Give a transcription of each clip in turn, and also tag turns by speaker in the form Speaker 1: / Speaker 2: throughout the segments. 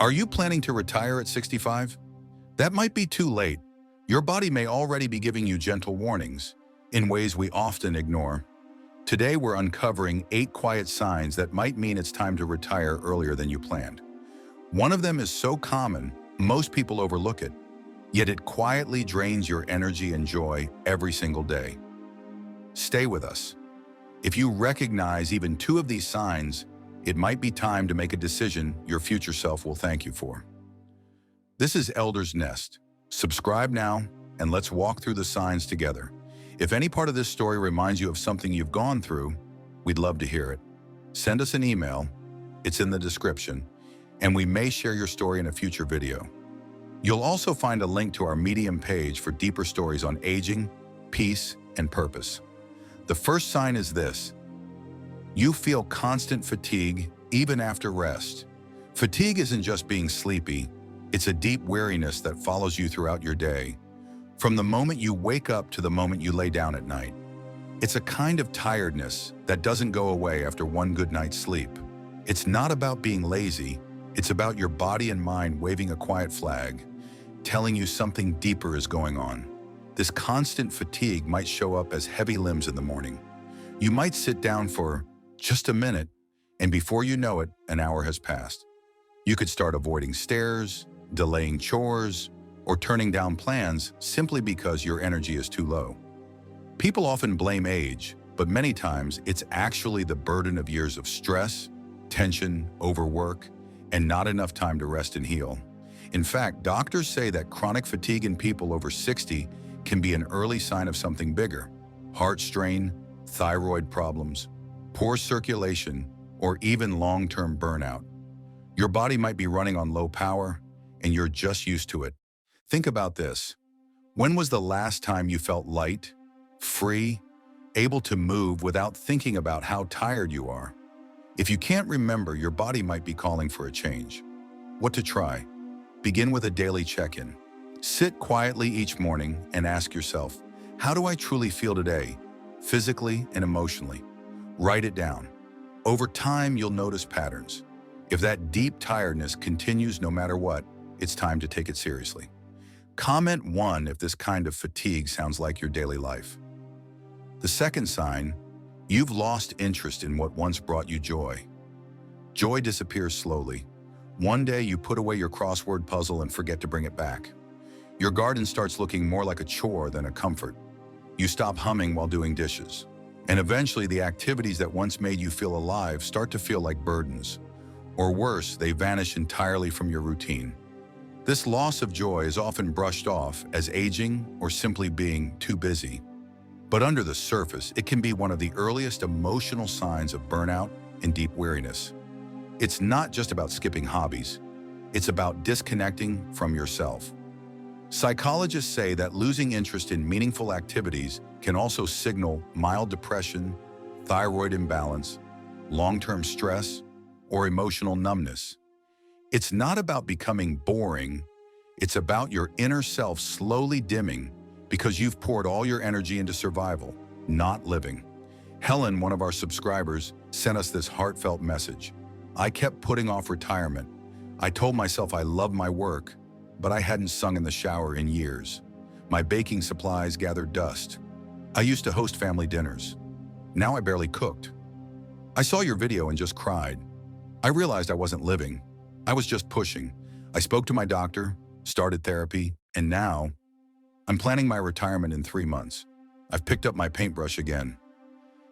Speaker 1: Are you planning to retire at 65? That might be too late. Your body may already be giving you gentle warnings in ways we often ignore. Today, we're uncovering 8 quiet signs that might mean it's time to retire earlier than you planned. One of them is so common, most people overlook it, yet it quietly drains your energy and joy every single day. Stay with us. If you recognize even 2 of these signs, it might be time to make a decision your future self will thank you for. This is Elder's Nest. Subscribe now, and let's walk through the signs together. If any part of this story reminds you of something you've gone through, we'd love to hear it. Send us an email, it's in the description, and we may share your story in a future video. You'll also find a link to our Medium page for deeper stories on aging, peace, and purpose. The first sign is this: you feel constant fatigue even after rest. Fatigue isn't just being sleepy, it's a deep weariness that follows you throughout your day, from the moment you wake up to the moment you lay down at night. It's a kind of tiredness that doesn't go away after one good night's sleep. It's not about being lazy, it's about your body and mind waving a quiet flag, telling you something deeper is going on. This constant fatigue might show up as heavy limbs in the morning. You might sit down for just a minute, and before you know it, an hour has passed. You could start avoiding stairs, delaying chores, or turning down plans simply because your energy is too low. People often blame age, but many times it's actually the burden of years of stress, tension, overwork, and not enough time to rest and heal. In fact, doctors say that chronic fatigue in people over 60 can be an early sign of something bigger: heart strain, thyroid problems, poor circulation, or even long-term burnout. Your body might be running on low power, and you're just used to it. Think about this. When was the last time you felt light, free, able to move without thinking about how tired you are? If you can't remember, your body might be calling for a change. What to try? Begin with a daily check-in. Sit quietly each morning and ask yourself, how do I truly feel today, physically and emotionally? Write it down. Over time, you'll notice patterns. If that deep tiredness continues no matter what, it's time to take it seriously. Comment 1 if this kind of fatigue sounds like your daily life. The second sign: you've lost interest in what once brought you joy. Joy disappears slowly. One day you put away your crossword puzzle and forget to bring it back. Your garden starts looking more like a chore than a comfort. You stop humming while doing dishes. And eventually the activities that once made you feel alive start to feel like burdens. Or worse, they vanish entirely from your routine. This loss of joy is often brushed off as aging or simply being too busy. But under the surface, it can be one of the earliest emotional signs of burnout and deep weariness. It's not just about skipping hobbies. It's about disconnecting from yourself. Psychologists say that losing interest in meaningful activities can also signal mild depression, thyroid imbalance, long-term stress, or emotional numbness. It's not about becoming boring, it's about your inner self slowly dimming because you've poured all your energy into survival, not living. Helen, one of our subscribers, sent us this heartfelt message. I kept putting off retirement. I told myself I loved my work, but I hadn't sung in the shower in years. My baking supplies gathered dust. I used to host family dinners. Now I barely cooked. I saw your video and just cried. I realized I wasn't living. I was just pushing. I spoke to my doctor, started therapy, and now I'm planning my retirement in 3 months. I've picked up my paintbrush again.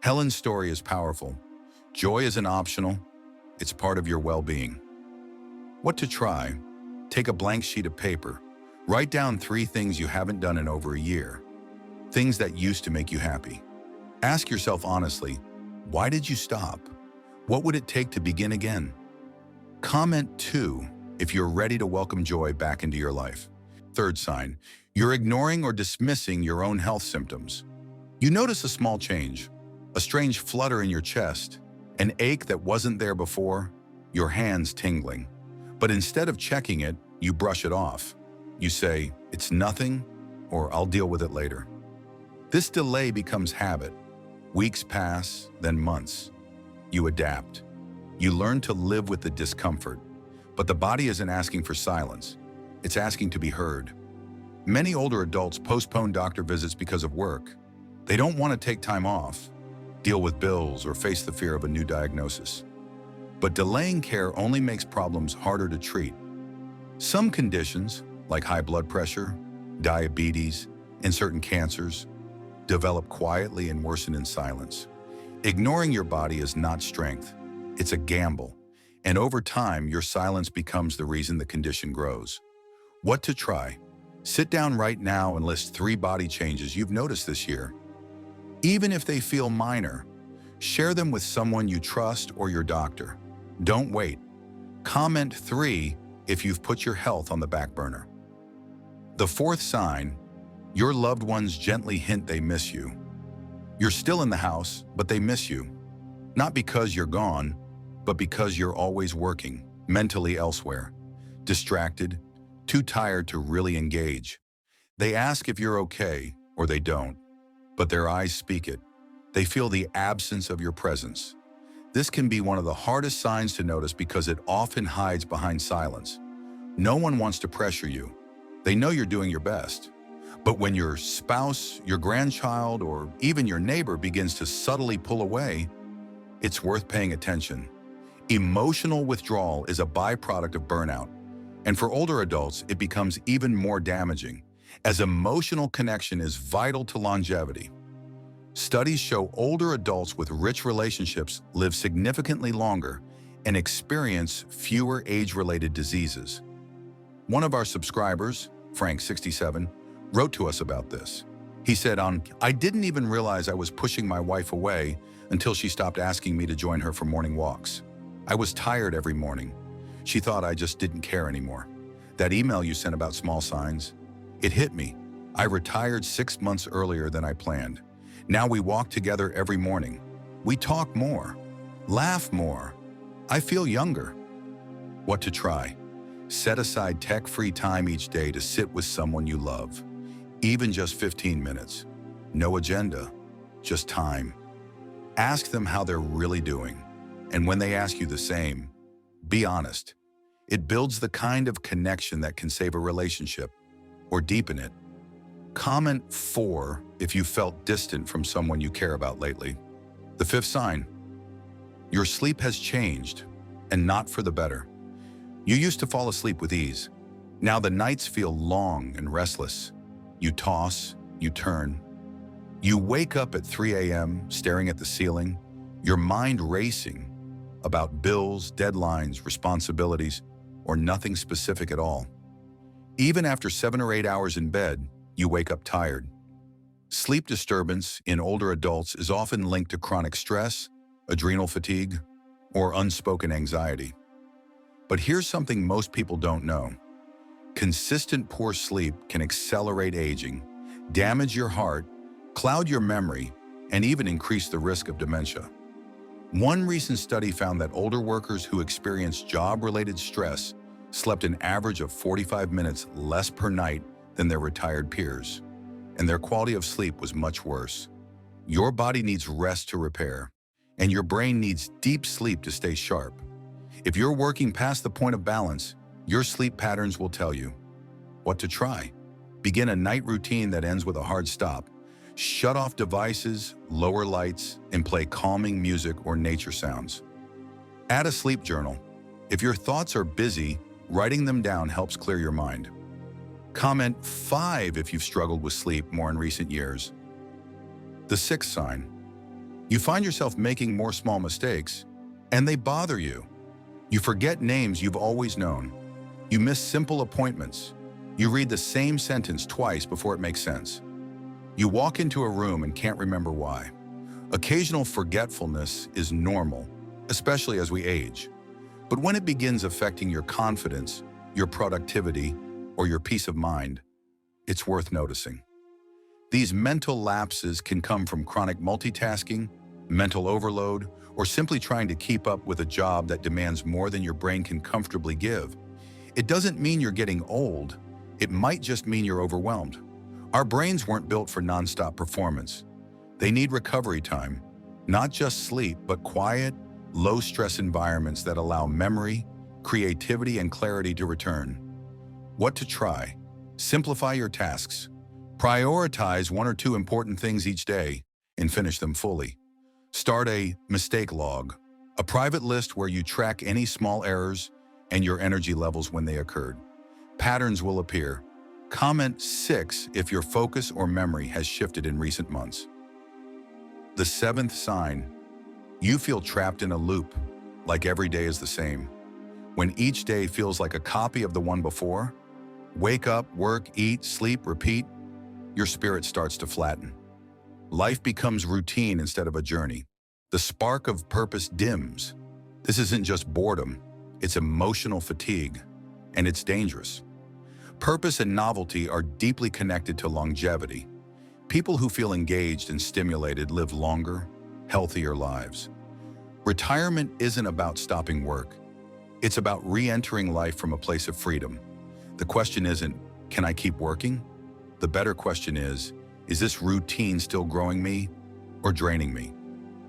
Speaker 1: Helen's story is powerful. Joy isn't optional. It's part of your well-being. What to try? Take a blank sheet of paper. Write down 3 things you haven't done in over a year. Things that used to make you happy. Ask yourself honestly, why did you stop? What would it take to begin again? Comment 2 if you're ready to welcome joy back into your life. Third sign: you're ignoring or dismissing your own health symptoms. You notice a small change, a strange flutter in your chest, an ache that wasn't there before, your hands tingling. But instead of checking it, you brush it off. You say, it's nothing, or I'll deal with it later. This delay becomes habit. Weeks pass, then months. You adapt. You learn to live with the discomfort. But the body isn't asking for silence. It's asking to be heard. Many older adults postpone doctor visits because of work. They don't want to take time off, deal with bills, or face the fear of a new diagnosis. But delaying care only makes problems harder to treat. Some conditions, like high blood pressure, diabetes, and certain cancers, develop quietly and worsen in silence. Ignoring your body is not strength. It's a gamble. And over time, your silence becomes the reason the condition grows. What to try? Sit down right now and list 3 body changes you've noticed this year. Even if they feel minor, share them with someone you trust or your doctor. Don't wait. Comment 3 if you've put your health on the back burner. The 4th sign, your loved ones gently hint they miss you. You're still in the house, but they miss you. Not because you're gone, but because you're always working, mentally elsewhere, distracted, too tired to really engage. They ask if you're okay, or they don't, but their eyes speak it. They feel the absence of your presence. This can be one of the hardest signs to notice because it often hides behind silence. No one wants to pressure you. They know you're doing your best. But when your spouse, your grandchild, or even your neighbor begins to subtly pull away, it's worth paying attention. Emotional withdrawal is a byproduct of burnout. And for older adults, it becomes even more damaging, as emotional connection is vital to longevity. Studies show older adults with rich relationships live significantly longer and experience fewer age-related diseases. One of our subscribers, Frank 67, wrote to us about this. He said, I didn't even realize I was pushing my wife away until she stopped asking me to join her for morning walks. I was tired every morning. She thought I just didn't care anymore. That email you sent about small signs, it hit me. I retired 6 months earlier than I planned. Now we walk together every morning. We talk more, laugh more. I feel younger. What to try? Set aside tech-free time each day to sit with someone you love. Even just 15 minutes. No agenda, just time. Ask them how they're really doing. And when they ask you the same, be honest. It builds the kind of connection that can save a relationship or deepen it. Comment 4 if you felt distant from someone you care about lately. The 5th sign, your sleep has changed, and not for the better. You used to fall asleep with ease. Now the nights feel long and restless. You toss, you turn. You wake up at 3 a.m. staring at the ceiling, your mind racing about bills, deadlines, responsibilities, or nothing specific at all. Even after 7 or 8 hours in bed, you wake up tired. Sleep disturbance in older adults is often linked to chronic stress, adrenal fatigue, or unspoken anxiety. But here's something most people don't know. Consistent poor sleep can accelerate aging, damage your heart, cloud your memory, and even increase the risk of dementia. One recent study found that older workers who experienced job-related stress slept an average of 45 minutes less per night than their retired peers, and their quality of sleep was much worse. Your body needs rest to repair, and your brain needs deep sleep to stay sharp. If you're working past the point of balance, your sleep patterns will tell you. What to try? Begin a night routine that ends with a hard stop. Shut off devices, lower lights, and play calming music or nature sounds. Add a sleep journal. If your thoughts are busy, writing them down helps clear your mind. Comment 5 if you've struggled with sleep more in recent years. The 6th sign. You find yourself making more small mistakes, and they bother you. You forget names you've always known. You miss simple appointments. You read the same sentence twice before it makes sense. You walk into a room and can't remember why. Occasional forgetfulness is normal, especially as we age. But when it begins affecting your confidence, your productivity, or your peace of mind, it's worth noticing. These mental lapses can come from chronic multitasking, mental overload, or simply trying to keep up with a job that demands more than your brain can comfortably give. It doesn't mean you're getting old. It might just mean you're overwhelmed. Our brains weren't built for nonstop performance. They need recovery time, not just sleep, but quiet, low-stress environments that allow memory, creativity, and clarity to return. What to try? Simplify your tasks. Prioritize one or two important things each day and finish them fully. Start a mistake log, a private list where you track any small errors and your energy levels when they occurred. Patterns will appear. Comment 6 if your focus or memory has shifted in recent months. The seventh sign. You feel trapped in a loop, like every day is the same. When each day feels like a copy of the one before, wake up, work, eat, sleep, repeat, your spirit starts to flatten. Life becomes routine instead of a journey. The spark of purpose dims. This isn't just boredom, it's emotional fatigue, and it's dangerous. Purpose and novelty are deeply connected to longevity. People who feel engaged and stimulated live longer, healthier lives. Retirement isn't about stopping work. It's about re-entering life from a place of freedom. The question isn't, can I keep working? The better question is this routine still growing me or draining me?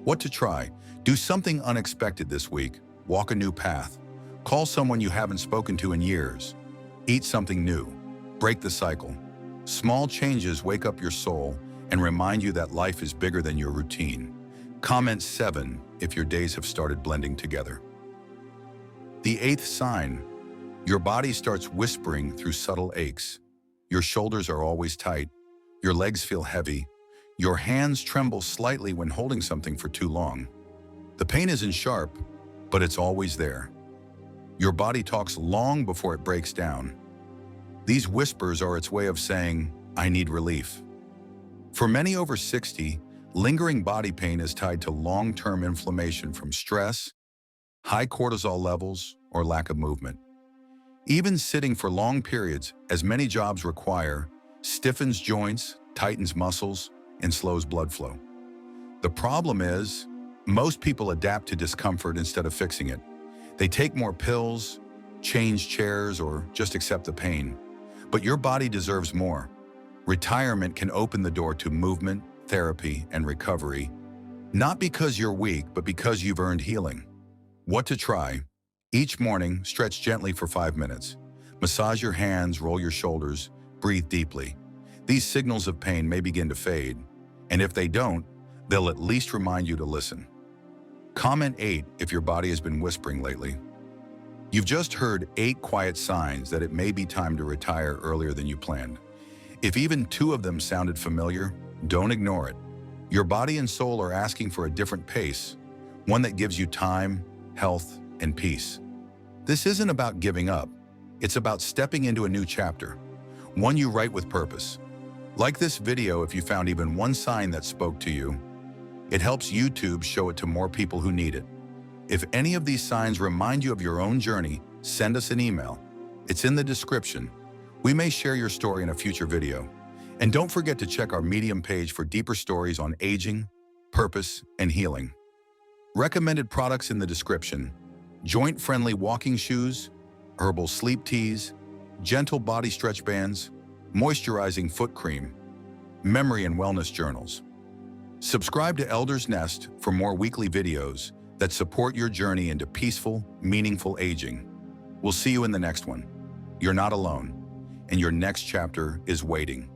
Speaker 1: What to try? Do something unexpected this week. Walk a new path. Call someone you haven't spoken to in years. Eat something new. Break the cycle. Small changes wake up your soul and remind you that life is bigger than your routine. Comment 7 if your days have started blending together. The eighth sign. Your body starts whispering through subtle aches. Your shoulders are always tight. Your legs feel heavy. Your hands tremble slightly when holding something for too long. The pain isn't sharp, but it's always there. Your body talks long before it breaks down. These whispers are its way of saying, I need relief. For many over 60, lingering body pain is tied to long-term inflammation from stress, high cortisol levels, or lack of movement. Even sitting for long periods, as many jobs require, stiffens joints, tightens muscles, and slows blood flow. The problem is, most people adapt to discomfort instead of fixing it. They take more pills, change chairs, or just accept the pain. But your body deserves more. Retirement can open the door to movement, therapy, and recovery, not because you're weak, but because you've earned healing. What to try? Each morning, stretch gently for 5 minutes. Massage your hands, roll your shoulders, breathe deeply. These signals of pain may begin to fade, and if they don't, they'll at least remind you to listen. Comment 8 if your body has been whispering lately. You've just heard 8 quiet signs that it may be time to retire earlier than you planned. If even 2 of them sounded familiar, don't ignore it. Your body and soul are asking for a different pace, one that gives you time, health, and peace. This isn't about giving up. It's about stepping into a new chapter, one you write with purpose. Like this video if you found even one sign that spoke to you. It helps YouTube show it to more people who need it. If any of these signs remind you of your own journey, send us an email. It's in the description. We may share your story in a future video. And don't forget to check our Medium page for deeper stories on aging, purpose, and healing. Recommended products in the description: joint-friendly walking shoes, herbal sleep teas, gentle body stretch bands, moisturizing foot cream, memory and wellness journals. Subscribe to Elder's Nest for more weekly videos that support your journey into peaceful, meaningful aging. We'll see you in the next one. You're not alone, and your next chapter is waiting.